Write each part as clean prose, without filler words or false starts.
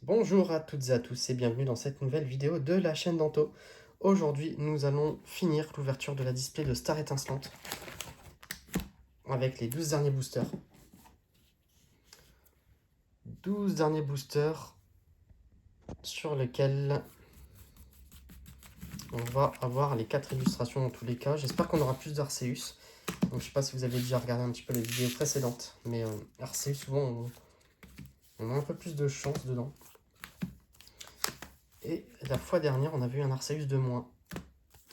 Bonjour à toutes et à tous et bienvenue dans cette nouvelle vidéo de la chaîne Danto. Aujourd'hui, nous allons finir l'ouverture de la display de Star Étincelante avec les 12 derniers boosters. 12 derniers boosters sur lesquels on va avoir les 4 illustrations dans tous les cas. J'espère qu'on aura plus d'Arceus. Donc, je ne sais pas si vous avez déjà regardé un petit peu les vidéos précédentes, mais Arceus, souvent, on a un peu plus de chance dedans. Et la fois dernière, on avait eu un Arceus de moins.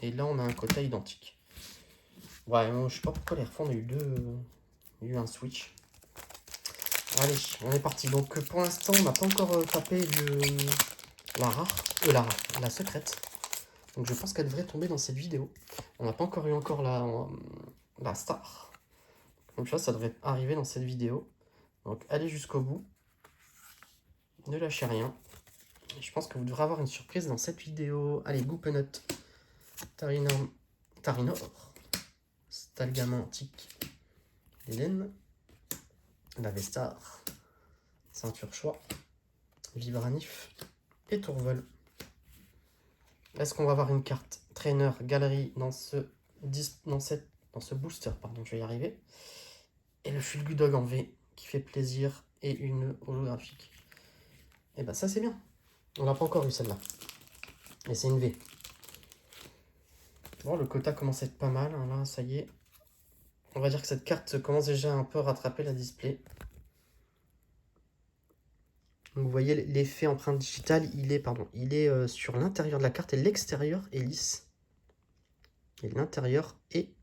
Et là, on a un quota identique. Ouais, je sais pas pourquoi les refs, on a eu un switch. Allez, on est parti. Donc pour l'instant, on n'a pas encore tapé la secrète. Donc je pense qu'elle devrait tomber dans cette vidéo. On n'a pas encore eu la star. Donc tu vois, ça devrait arriver dans cette vidéo. Donc allez jusqu'au bout. Ne lâchez rien. Je pense que vous devrez avoir une surprise dans cette vidéo. Allez, Goupenote, Tarinor, Stalgamantique, Hélène, la Vestar, Ceinture Choix, Vibranif et Tourvol. Est-ce qu'on va avoir une carte trainer galerie dans ce booster, pardon, je vais y arriver. Et le Fulgudog en V qui fait plaisir et une holographique. Et bah ça c'est bien. On n'a pas encore eu celle-là. Et c'est une V. Bon, le quota commence à être pas mal, hein, là, ça y est. On va dire que cette carte commence déjà un peu à rattraper la display. Donc vous voyez l'effet empreinte digitale, il est sur l'intérieur de la carte et l'extérieur est lisse. Et l'intérieur est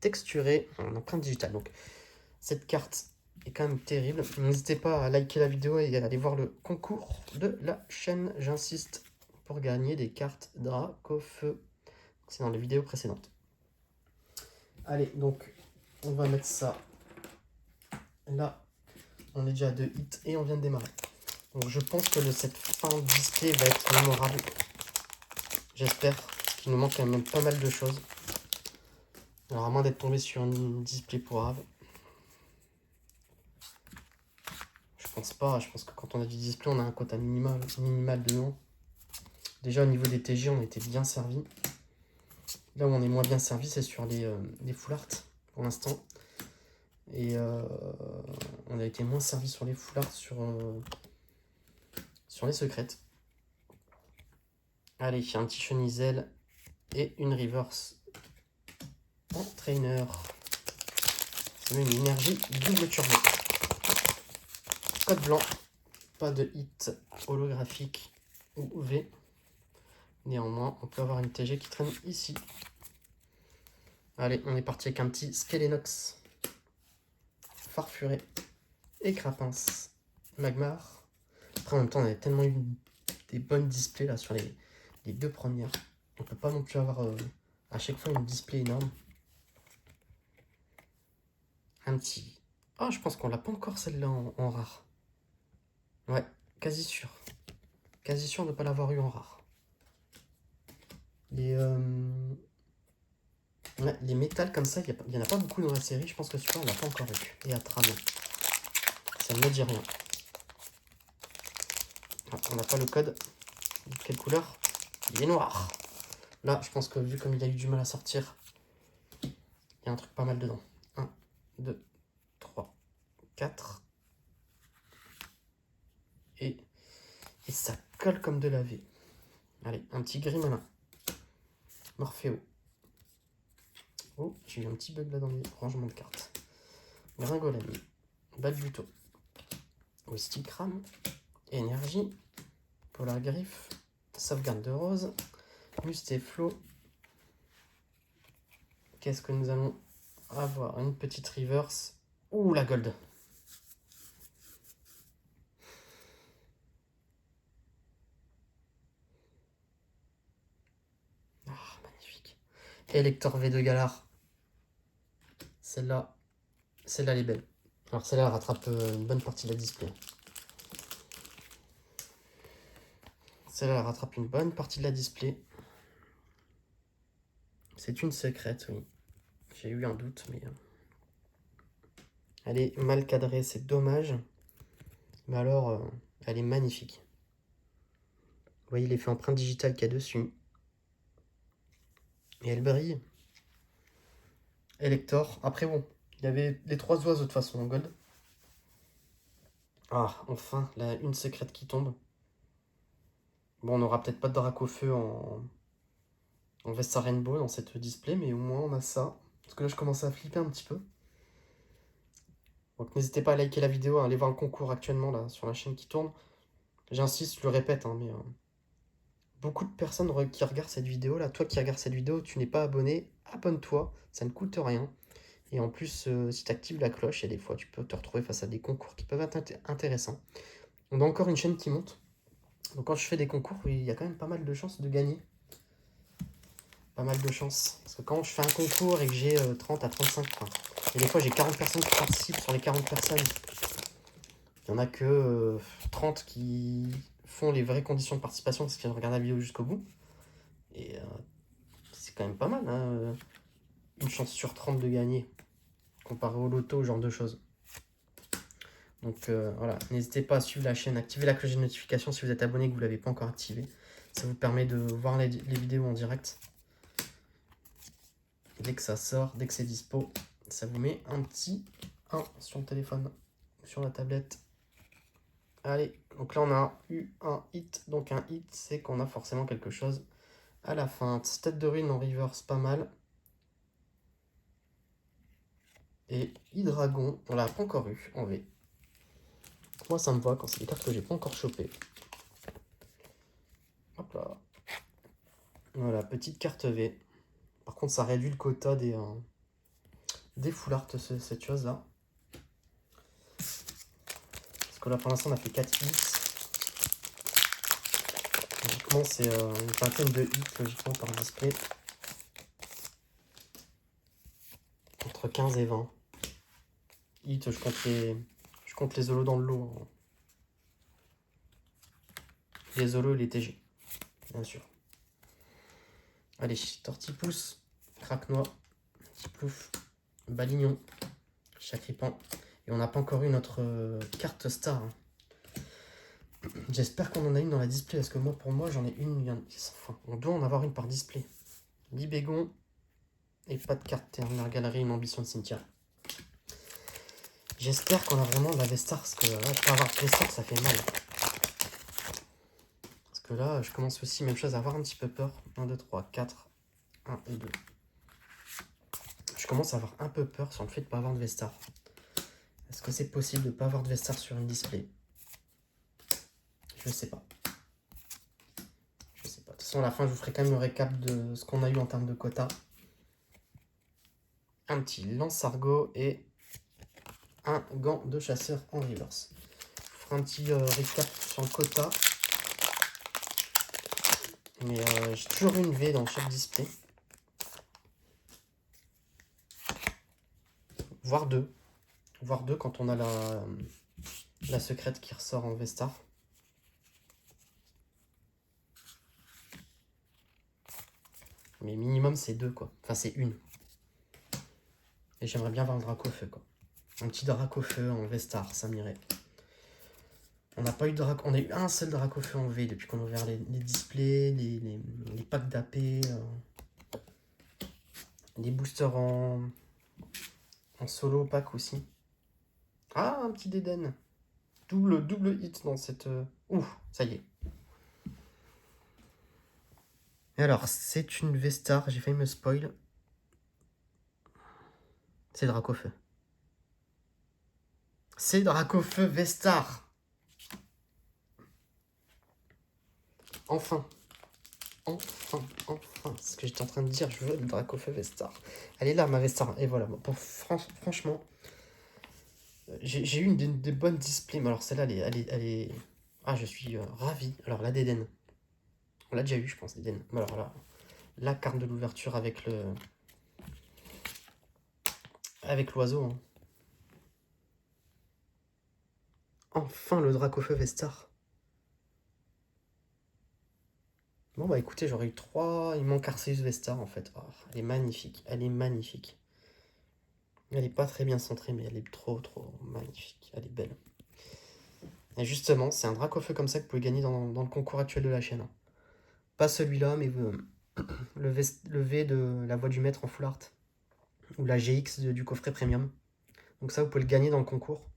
texturé en empreinte digitale. Donc cette carte est quand même terrible. N'hésitez pas à liker la vidéo et à aller voir le concours de la chaîne, j'insiste, pour gagner des cartes Dracofeu. C'est dans les vidéos précédentes. Allez, donc on va mettre ça là. On est déjà à 2 hits et on vient de démarrer. Donc je pense que cette fin de display va être mémorable. J'espère qu'il nous manque quand même pas mal de choses. Alors à moins d'être tombé sur une display pourrave. Je pense pas, je pense que quand on a du display, on a un quota minimal dedans. Déjà au niveau des TG, on était bien servi. Là où on est moins bien servi, c'est sur les full art pour l'instant. Et on a été moins servi sur les full art sur les secrètes. Allez, un petit Chenizel et une reverse en trainer. Ça met une énergie double turbo. Code blanc, pas de hit holographique ou V. Néanmoins, on peut avoir une TG qui traîne ici. Allez, on est parti avec un petit Skelenox, Farfuré et Crapince, Magmar. Après, en même temps, on avait tellement eu des bonnes displays là sur les deux premières. On peut pas non plus avoir à chaque fois une display énorme. Un petit... Ah, je pense qu'on l'a pas encore celle-là en rare. Ouais, quasi sûr. Quasi sûr de ne pas l'avoir eu en rare. Les métals comme ça, il n'y en a pas beaucoup dans la série. Je pense que celui-là, on l'a pas encore eu. Et à travers. Ça ne me dit rien. Ah, on n'a pas le code. Quelle couleur? Il est noir. Là, je pense que vu comme il a eu du mal à sortir, il y a un truc pas mal dedans. 1, 2, 3, 4. Et ça colle comme de la V. Allez, un petit gris malin. Morphéo. Oh, j'ai eu un petit bug là dans les rangements de cartes. Gringolem. Balbuto. Wistikram. Énergie. Polar Griffe. Sauvegarde de rose. Mustéflo. Qu'est-ce que nous allons avoir? Une petite reverse. Ouh, la gold. Ah, magnifique. Elector V de Galar. Celle-là, elle est belle. Alors celle-là, elle rattrape une bonne partie de la display. Celle-là, elle rattrape une bonne partie de la display. C'est une secrète, oui. J'ai eu un doute, mais... Elle est mal cadrée, c'est dommage. Mais alors, elle est magnifique. voyez l'effet empreinte digitale qu'il y a dessus. Et elle brille. Elector. Après, bon, il y avait les 3 oiseaux de toute façon en gold. Ah, enfin, la une secrète qui tombe. Bon, on n'aura peut-être pas de Dracofeu en Vesta Rainbow dans cette display, mais au moins on a ça. Parce que là, je commence à flipper un petit peu. Donc n'hésitez pas à liker la vidéo, à aller voir le concours actuellement là sur la chaîne qui tourne. J'insiste, je le répète, hein, mais beaucoup de personnes qui regardent cette vidéo là. Toi qui regardes cette vidéo, tu n'es pas abonné, abonne-toi, ça ne coûte rien. Et en plus, si tu actives la cloche, et des fois tu peux te retrouver face à des concours qui peuvent être intéressants. On a encore une chaîne qui monte. Donc quand je fais des concours, il y a quand même pas mal de chances de gagner. Pas mal de chances. Parce que quand je fais un concours et que j'ai 30 à 35, enfin, et des fois j'ai 40 personnes qui participent sur les 40 personnes. Il n'y en a que 30 qui font les vraies conditions de participation parce qu'ils regardent la vidéo jusqu'au bout. Et c'est quand même pas mal, hein, une chance sur 30 de gagner, comparé au loto, ce genre de choses. Donc voilà, n'hésitez pas à suivre la chaîne, activez la cloche de notification si vous êtes abonné et que vous ne l'avez pas encore activé. Ça vous permet de voir les vidéos en direct. Dès que ça sort, dès que c'est dispo, ça vous met un petit 1 sur le téléphone, sur la tablette. Allez, donc là on a eu un hit, donc un hit c'est qu'on a forcément quelque chose à la fin. Tête de ruine en reverse, pas mal. Et Hydragon, on l'a pas encore eu en V. Moi ça me va quand c'est des cartes que j'ai pas encore chopées. Hop là. Voilà, petite carte V. Par contre ça réduit le quota des full art, cette chose là. Parce que là pour l'instant on a fait 4 hits. Logiquement c'est une vingtaine de hits logiquement par display. Entre 15 et 20. Hits, je compte les holos dans le lot. Hein. Les holos et les TG, bien sûr. Allez, Tortipousse, Craque-Noix, Petit Plouf, Balignon, Chacripan. Et on n'a pas encore eu notre carte star. Hein. J'espère qu'on en a une dans la display, parce que moi, pour moi, j'en ai une. Enfin, on doit en avoir une par display. Libégon, et pas de carte Terminal Galerie, une ambition de cimetière. J'espère qu'on a vraiment de la Vestar, parce que là, pas avoir de Vestar, ça fait mal. Parce que là, je commence aussi, même chose, à avoir un petit peu peur. 1, 2, 3, 4. 1 et 2. Je commence à avoir un peu peur sur le fait de ne pas avoir de Vestar. Est-ce que c'est possible de ne pas avoir de Vestar sur une display? Je sais pas. Je sais pas. De toute façon, à la fin, je vous ferai quand même le récap de ce qu'on a eu en termes de quota. Un petit lance-argot et un gant de chasseur en reverse. Je vous ferai un petit récap sur le quota. Mais j'ai toujours une V dans chaque display. Voire deux. Voire deux quand on a la secrète qui ressort en Vestar. Mais minimum c'est 2 quoi. Enfin c'est une. Et j'aimerais bien avoir un Dracofeu quoi. Un petit Dracofeu en Vestar, ça m'irait. On n'a pas eu de on a eu un seul Dracofeu en V depuis qu'on a ouvert les displays, les packs d'AP, les boosters en solo pack aussi. Ah, un petit Déden. Double hit dans cette... Ouh, ça y est. Et alors, c'est une Vestar, j'ai failli me spoil. C'est Dracofeu. C'est Dracofeu Vestar. Enfin. Enfin. C'est ce que j'étais en train de dire, je veux le Dracofeu Vestar. Elle est là, ma Vestar. Et voilà, franchement, j'ai eu des bonnes displays. Mais alors, celle-là, elle est... Ah, je suis ravi. Alors, la Déden. On l'a déjà eu, je pense, Déden. Alors là, la carte de l'ouverture avec l'oiseau. Hein. Enfin, le Dracofeu Vestar. Bon, bah écoutez, j'aurais eu 3. Il manque Arceus Vestar, en fait. Oh, elle est magnifique. Elle est magnifique. Elle est pas très bien centrée, mais elle est trop magnifique. Elle est belle. Et justement, c'est un Dracofeu comme ça que vous pouvez gagner dans le concours actuel de la chaîne. Hein. Pas celui-là, mais le V de la voix du maître en full art. Ou la GX du coffret premium. Donc ça, vous pouvez le gagner dans le concours.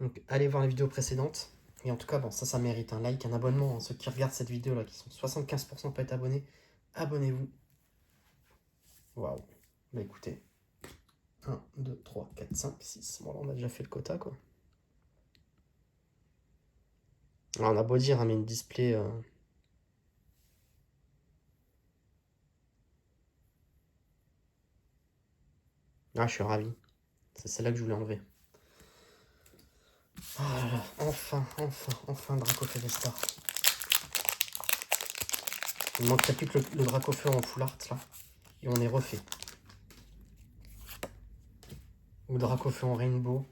Donc allez voir les vidéos précédentes. Et en tout cas, bon, ça mérite un like, un abonnement. Hein. Ceux qui regardent cette vidéo là, qui sont 75% pas être abonnés, abonnez-vous. Waouh. Bah écoutez. 1, 2, 3, 4, 5, 6. Bon là on a déjà fait le quota quoi. Alors, on a beau dire, hein, mais une display... Ah, je suis ravi. C'est celle-là que je voulais enlever. Ah là là, enfin Dracofeu Vestar. Il ne manquerait plus que le Dracofeu en full art là. Et on est refait. Ou Dracofeu en rainbow.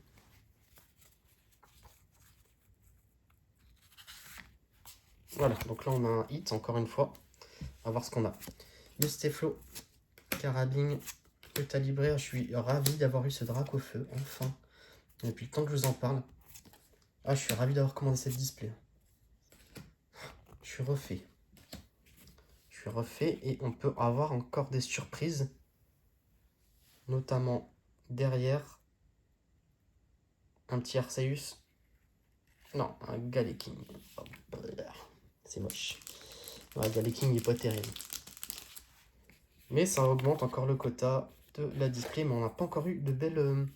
Voilà, donc là on a un hit encore une fois. On va voir ce qu'on a. Musteflo, Carabine, Eutalibrer. Je suis ravi d'avoir eu ce Dracofeu, enfin. Depuis le temps que je vous en parle. Ah, je suis ravi d'avoir commandé cette display. Je suis refait. Je suis refait et on peut avoir encore des surprises. Notamment derrière un petit Arceus. Non, un Galeking. C'est moche. Ouais, Galeking n'est pas terrible. Mais ça augmente encore le quota de la display. Mais on n'a pas encore eu de belles...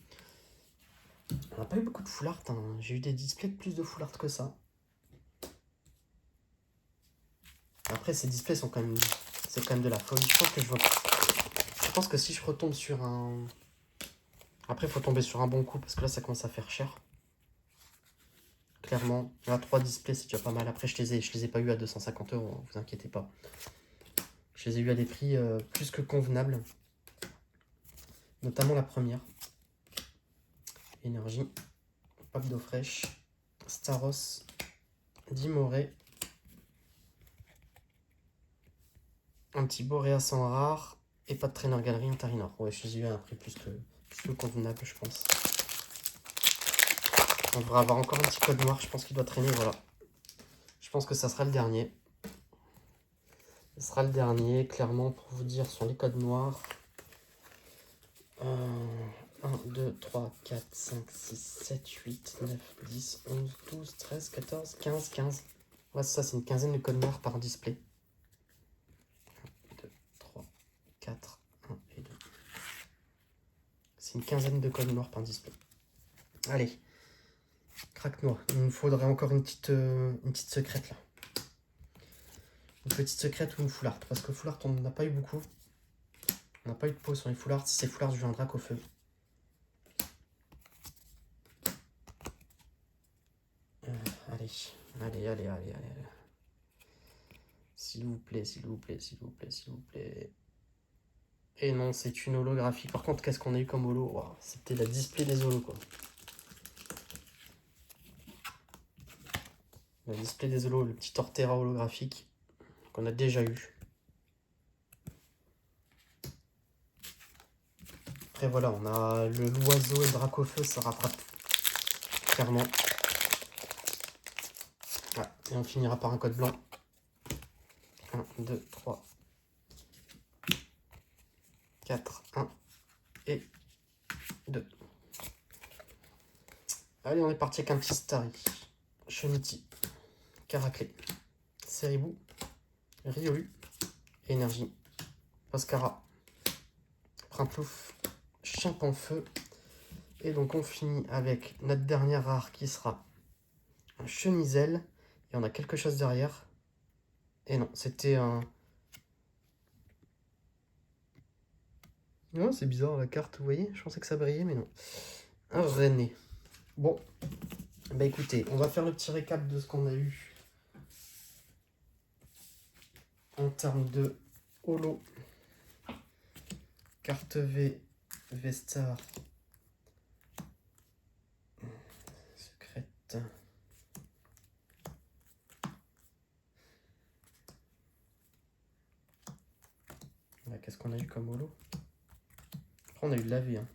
On n'a pas eu beaucoup de full art. Hein. J'ai eu des displays avec plus de full art que ça. Après, ces displays sont quand même... C'est quand même de la folie. Je pense que si je retombe sur un... Après, il faut tomber sur un bon coup. Parce que là, ça commence à faire cher. Clairement. Là, 3 displays, c'est déjà pas mal. Après, je les ai pas eu à 250 €. Hein, vous inquiétez pas. Je les ai eu à des prix plus que convenables. Notamment la première. Énergie. Pape d'eau fraîche. Staros. Dimoré. Un petit Boréas en rare. Et pas de traîneur galerie en Tarinor. Ouais, je les ai eu à un prix plus que convenable, je pense. On devrait avoir encore un petit code noir. Je pense qu'il doit traîner, voilà. Je pense que ça sera le dernier. Ce sera le dernier, clairement, pour vous dire, sur les codes noirs. 1, 2, 3, 4, 5, 6, 7, 8, 9, 10, 11, 12, 13, 14, 15, 15. Ouais, ça, c'est une quinzaine de codes noirs par display. 1, 2, 3, 4, 1 et 2. C'est une quinzaine de codes noirs par display. Allez, craque noir. Il nous faudrait encore une petite secrète là. Une petite secrète ou une full art. Parce que full art, on n'en a pas eu beaucoup. On n'a pas eu de peau sur les full art. Si c'est full art, je veux un Dracofeu. Allez. S'il vous plaît. Et non, c'est une holographie. Par contre, qu'est-ce qu'on a eu comme holo? Wow, c'était la display des holos, quoi. La display des holos, le petit Torterra holographique qu'on a déjà eu. Après, voilà, on a l'oiseau et le Dracofeu, ça rattrape clairement. Ouais, et on finira par un code blanc. 1, 2, 3, 4, 1 et 2. Allez, on est parti avec un petit Starry. Choniti, Caraclé, Seribou, Riolu, Énergie, Oscara, Prinplouf, Chimpanfeu. Et donc on finit avec notre dernière rare qui sera un Chemisel. Et on a quelque chose derrière. Et non, c'était un... Non, c'est bizarre la carte, vous voyez? Je pensais que ça brillait, mais non. Un René. Bon, bah écoutez, on va faire le petit récap de ce qu'on a eu en termes de holo. Carte V, Vestar. Secrète. Qu'est-ce qu'on a eu comme holo? Après, on a eu de la vie. Hein.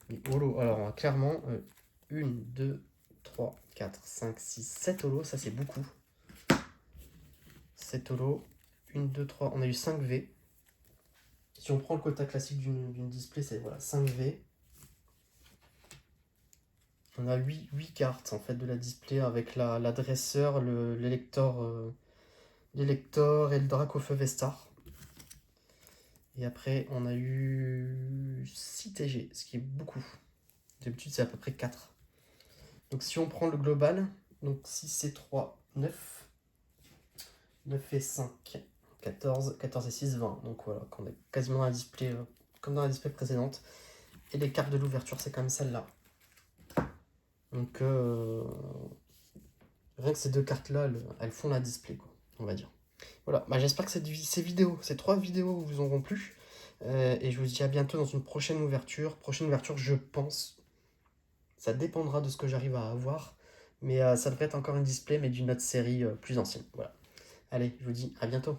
Les holo. Alors, clairement, 1, 2, 3, 4, 5, 6, 7 holos. Ça, c'est beaucoup. 7 holos. 1, 2, 3. On a eu 5 V. Si on prend le quota classique d'une display, c'est voilà, 5 V. On a 8 cartes en fait de la display avec l'adresseur, l'élector et le Dracofeu Vestar. Et après, on a eu 6 TG, ce qui est beaucoup. D'habitude, c'est à peu près 4. Donc si on prend le global, donc 6 et 3, 9. 9 et 5, 14. 14 et 6, 20. Donc voilà, on est quasiment dans la display, comme dans la display précédente. Et les cartes de l'ouverture, c'est comme celle-là. Donc rien que ces deux cartes-là, elles font la display, quoi, on va dire. Voilà, bah, j'espère que ces 3 vidéos vous auront plu. Et je vous dis à bientôt dans une prochaine ouverture. Prochaine ouverture, je pense. Ça dépendra de ce que j'arrive à avoir. Mais ça devrait être encore une display, mais d'une autre série plus ancienne. Voilà. Allez, je vous dis à bientôt.